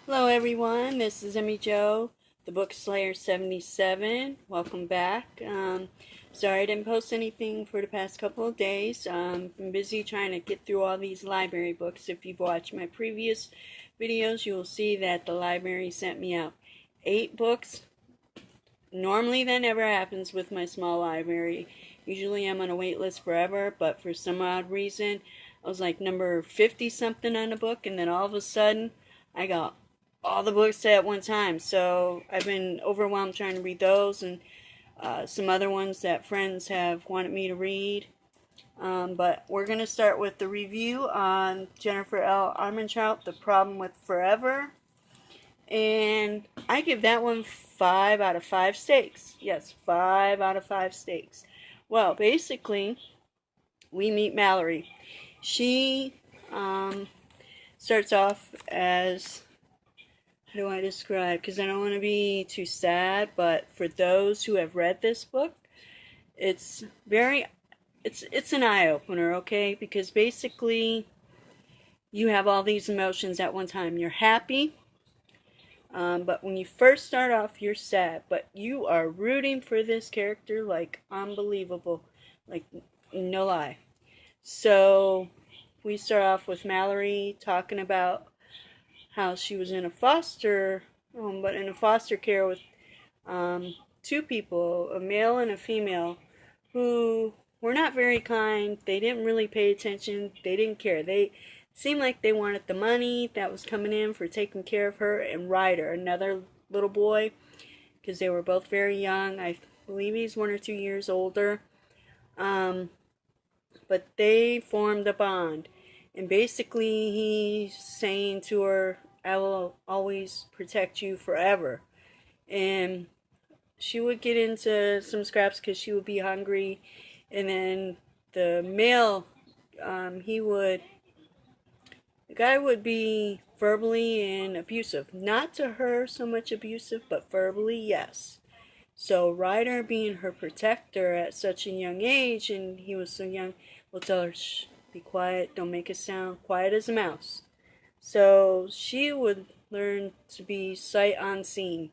Hello everyone, this is Emmyjo, the Book Slayer 77. Welcome back. Sorry I didn't post anything for the past couple of days. Been busy trying to get through all these library books. If you've watched my previous videos, you will see that the library sent me out 8 books. Normally that never happens with my small library. Usually I'm on a wait list forever, but for some odd reason, I was like number 50 something on the book, and then all of a sudden, I got all the books at one time. So I've been overwhelmed trying to read those and some other ones that friends have wanted me to read. But we're going to start with the review on Jennifer L. Armentrout, The Problem with Forever. And I give that one 5 out of 5 steaks. Yes, 5 out of 5 steaks. Well, basically, we meet Mallory. She starts off as, how do I describe? Because I don't want to be too sad, but for those who have read this book, it's an eye opener, okay? Because basically, you have all these emotions at one time. You're happy, but when you first start off, you're sad, but you are rooting for this character like unbelievable, like no lie. So we start off with Mallory talking about how she was in a foster home, but in a foster care with two people, a male and a female, who were not very kind. They didn't really pay attention. They didn't care. They seemed like they wanted the money that was coming in for taking care of her and Ryder, another little boy, because they were both very young. I believe he's 1 or 2 years older. But they formed a bond. And basically, he's saying to her, I will always protect you forever. And she would get into some scraps because she would be hungry. And then the male, the guy would be verbally and abusive. Not to her so much abusive, but verbally, yes. So Ryder, being her protector at such a young age, and he was so young, will tell her, shh, be quiet, don't make a sound, quiet as a mouse. So she would learn to be sight unseen.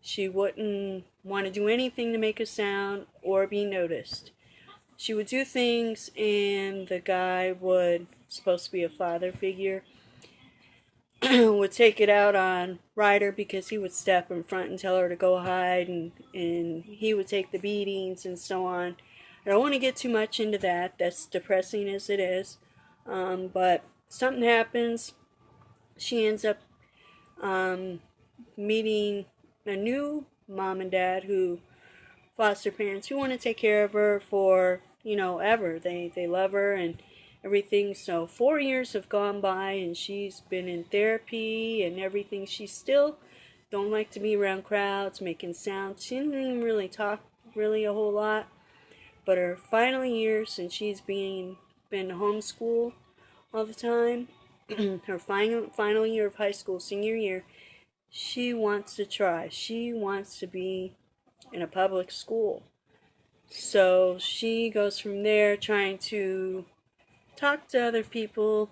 She wouldn't want to do anything to make a sound or be noticed. She would do things, and the guy would, supposed to be a father figure, would take it out on Ryder because he would step in front and tell her to go hide, and he would take the beatings and so on. I don't want to get too much into that. That's depressing as it is. But something happens. She ends up meeting a new mom and dad who foster parents who want to take care of her for, ever. They love her and everything. So 4 years have gone by and she's been in therapy and everything. She still don't like to be around crowds, making sounds. She didn't even really talk really a whole lot. But her final years, and she's been homeschooled all the time, her final year of high school, senior year, she wants to try. She wants to be in a public school. So she goes from there trying to talk to other people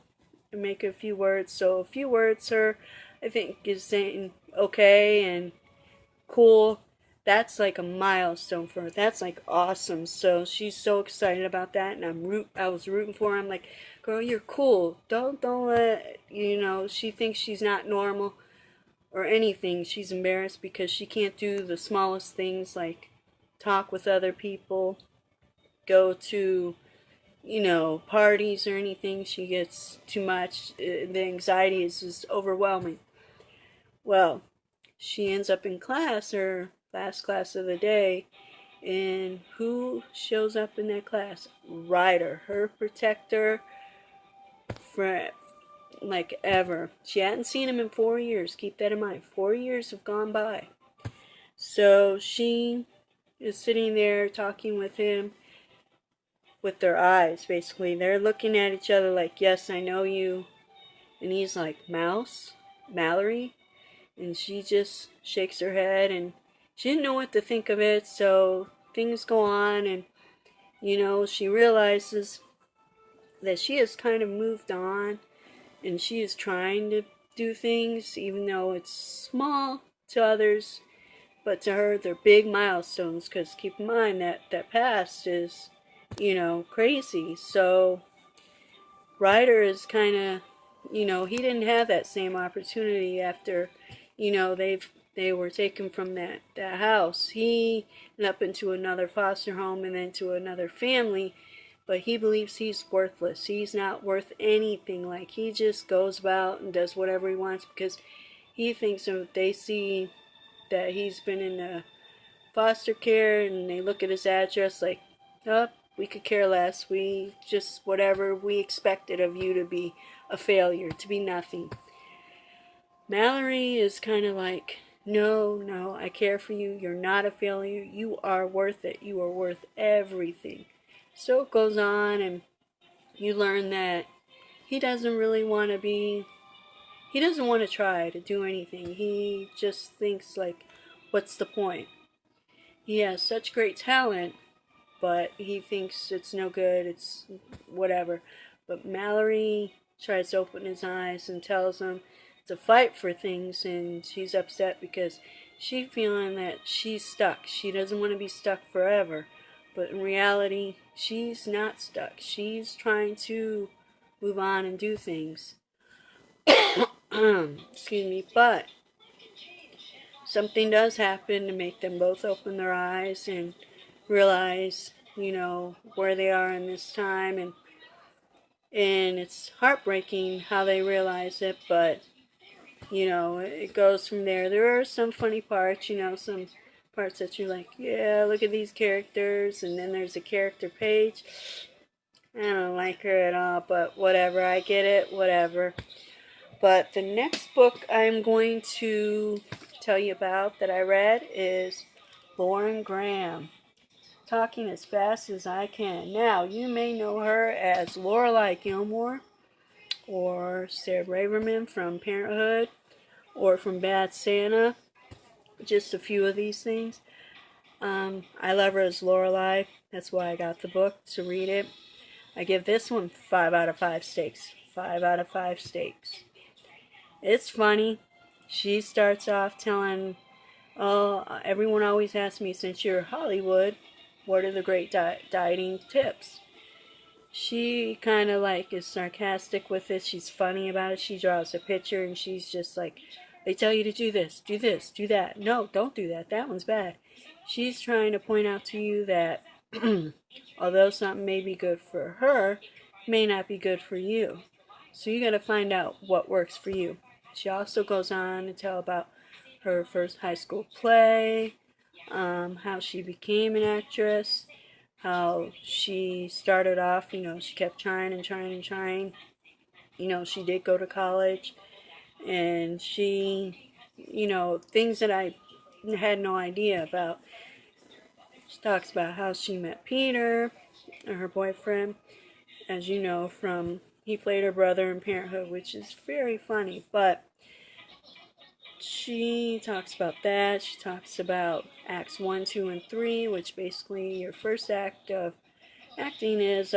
and make a few words. So a few words her, I think, is saying okay and cool. That's like a milestone for her. That's like awesome. So she's so excited about that, and I was rooting for her. I'm like, girl, you're cool. Don't let she thinks she's not normal or anything. She's embarrassed because she can't do the smallest things like talk with other people, go to parties or anything. She gets too much. The anxiety is just overwhelming. Well, she ends up in class, her last class of the day, and who shows up in that class? Ryder, her protector, for like ever. She hadn't seen him in 4 years. Keep that in mind. 4 years have gone by. So she is sitting there talking with him with their eyes, basically. They're looking at each other like, yes, I know you. And he's like, Mouse? Mallory? And she just shakes her head, and she didn't know what to think of it. So things go on, and she realizes that she has kind of moved on, and she is trying to do things, even though it's small to others, but to her they're big milestones, because keep in mind that that past is, crazy. So Ryder is kind of, he didn't have that same opportunity after, they were taken from that house. He went up into another foster home and then to another family, but he believes he's worthless. He's not worth anything. Like, he just goes about and does whatever he wants, because he thinks if they see that he's been in the foster care and they look at his address like, oh, we could care less. We just, whatever, we expected of you to be a failure, to be nothing. Mallory is kind of like, no, I care for you. You're not a failure. You are worth it. You are worth everything. So it goes on, and you learn that he doesn't really want to be, he doesn't want to try to do anything. He just thinks like, what's the point? He has such great talent, but he thinks it's no good, it's whatever. But Mallory tries to open his eyes and tells him to fight for things, and she's upset because she's feeling that she's stuck. She doesn't want to be stuck forever, but in reality, she's not stuck. She's trying to move on and do things. Excuse me, but something does happen to make them both open their eyes and realize, where they are in this time, and it's heartbreaking how they realize it, but it goes from there. There are some funny parts, some parts that you're like, yeah, look at these characters, and then there's a character page. I don't like her at all, but whatever, I get it, whatever. But the next book I'm going to tell you about that I read is Lauren Graham, Talking as Fast as I Can. Now, you may know her as Lorelai Gilmore, or Sarah Braverman from Parenthood, or from Bad Santa, just a few of these things. I love her as Lorelai. That's why I got the book to read it. I give this one 5 out of 5 steaks. 5 out of 5 steaks. It's funny. She starts off telling, everyone always asks me, since you're Hollywood, what are the great dieting tips? She kind of like is sarcastic with it. She's funny about it. She draws a picture and she's just like, they tell you to do this, do that. No, don't do that. That one's bad. She's trying to point out to you that although something may be good for her, it may not be good for you. So you got to find out what works for you. She also goes on to tell about her first high school play, how she became an actress, how she started off, she kept trying and trying and trying. She did go to college, and she, things that I had no idea about. She talks about how she met Peter, her boyfriend, as you know, from, he played her brother in Parenthood, which is very funny, but she talks about that. She talks about acts 1, 2, and 3, which basically your first act of acting is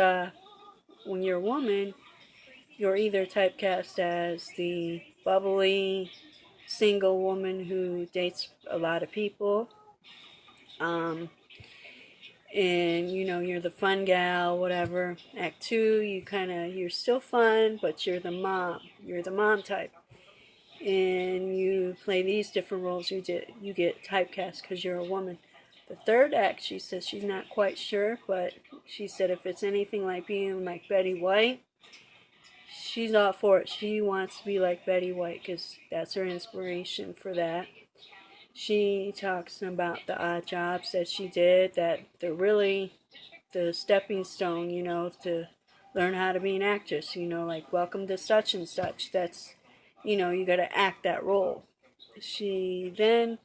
when you're a woman, you're either typecast as the bubbly single woman who dates a lot of people, and you're the fun gal, whatever. Act 2, you're still fun, but you're the mom type, and you play these different roles. You get typecast because you're a woman. The third act, she says she's not quite sure, but she said if it's anything like being like Betty White, she's all for it. She wants to be like Betty White because that's her inspiration for that. She talks about the odd jobs that she did, that they're really the stepping stone, to learn how to be an actress, like Welcome to Such and Such. That's, you got to act that role. She then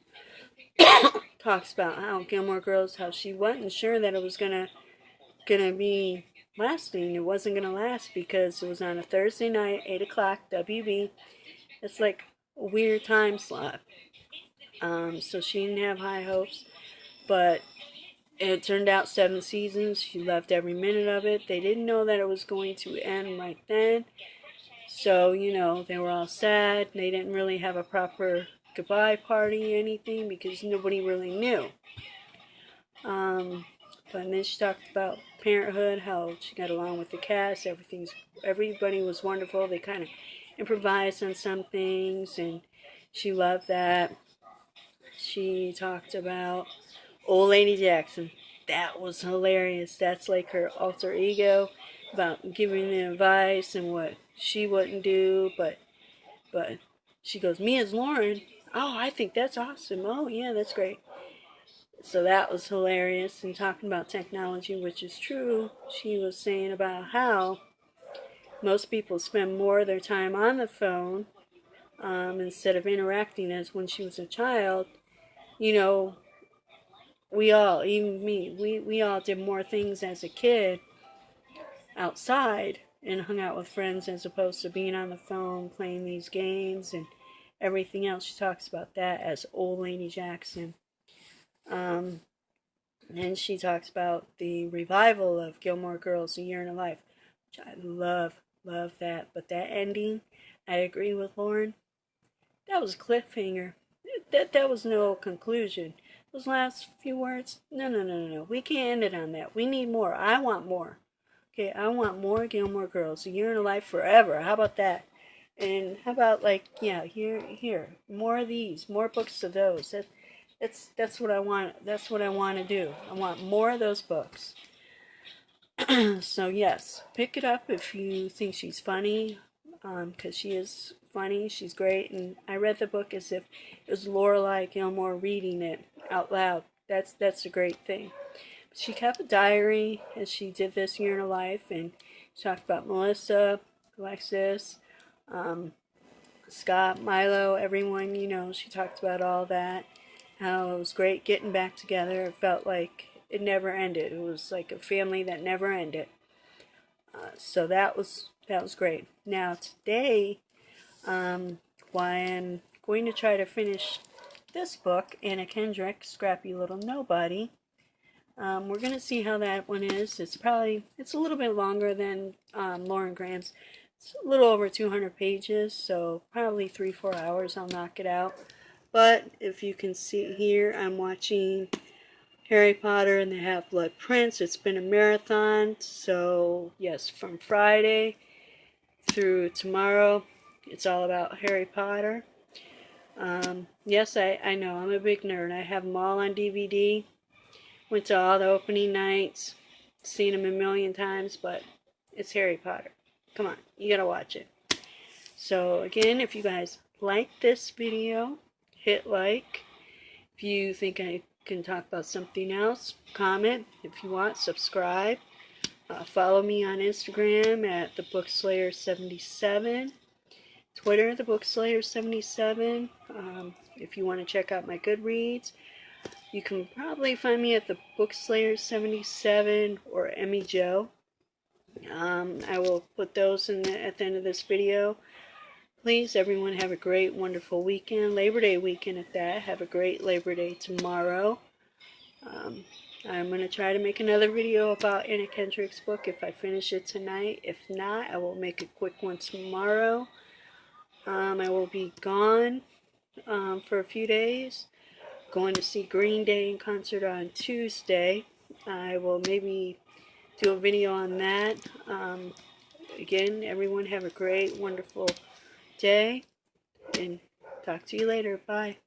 talks about how Gilmore Girls, how she wasn't sure that it was gonna be lasting. It wasn't gonna last because it was on a Thursday night, 8 o'clock, WB. It's like a weird time slot. So she didn't have high hopes, but it turned out 7 seasons. She loved every minute of it. They didn't know that it was going to end right then. So, you know, they were all sad. They didn't really have a proper goodbye party or anything because nobody really knew. But then she talked about parenthood, how she got along with the cast. Everybody was wonderful. They kind of improvised on some things, and she loved that. She talked about Old Lady Jackson. That was hilarious. That's like her alter ego about giving the advice and what she wouldn't do. But she goes, me as Lauren. Oh, I think that's awesome. Oh, yeah, that's great. So that was hilarious. And talking about technology, which is true, she was saying about how most people spend more of their time on the phone instead of interacting as when she was a child. You know, we all, even me, we all did more things as a kid outside and hung out with friends as opposed to being on the phone playing these games and everything else. She talks about that as Old Lady Jackson. And she talks about the revival of Gilmore Girls, A Year in a Life, which I love that. But that ending, I agree with Lauren. That was a cliffhanger. That was no conclusion. Those last few words, no. We can't end it on that. We need more. I want more. Okay, I want more Gilmore Girls, A Year in a Life forever. How about that? And how about like, yeah, here, more of these, more books of those. That's what I want. That's what I want to do. I want more of those books. So yes, pick it up if you think she's funny, because she is funny. She's great, and I read the book as if it was Lorelai Gilmore reading it out loud. That's a great thing. She kept a diary as she did this year in her life, and she talked about Melissa, Alexis, Scott, Milo, everyone. You know, she talked about all that. How it was great getting back together. It felt like it never ended. It was like a family that never ended. So that was great. Now today, why I'm going to try to finish this book, Anna Kendrick, Scrappy Little Nobody. We're going to see how that one is. It's a little bit longer than Lauren Graham's. It's a little over 200 pages, so probably 3-4 hours I'll knock it out. But if you can see here, I'm watching Harry Potter and the Half-Blood Prince. It's been a marathon, so yes, from Friday through tomorrow, it's all about Harry Potter. Yes, I know, I'm a big nerd. I have them all on DVD. Went to all the opening nights, seen them a million times, but it's Harry Potter. Come on, you gotta watch it. So again, if you guys like this video, hit like. If you think I can talk about something else, comment. If you want, subscribe. Follow me on Instagram at thebookslayer77. Twitter, thebookslayer77. If you want to check out my Goodreads, you can probably find me at the Bookslayer77 or Emmyjo. I will put those at the end of this video. Please, everyone, have a great, wonderful weekend. Labor Day weekend at that. Have a great Labor Day tomorrow. I'm going to try to make another video about Anna Kendrick's book if I finish it tonight. If not, I will make a quick one tomorrow. I will be gone for a few days. Going to see Green Day in concert on Tuesday. I will maybe do a video on that. Again, everyone have a great, wonderful day, and talk to you later. Bye.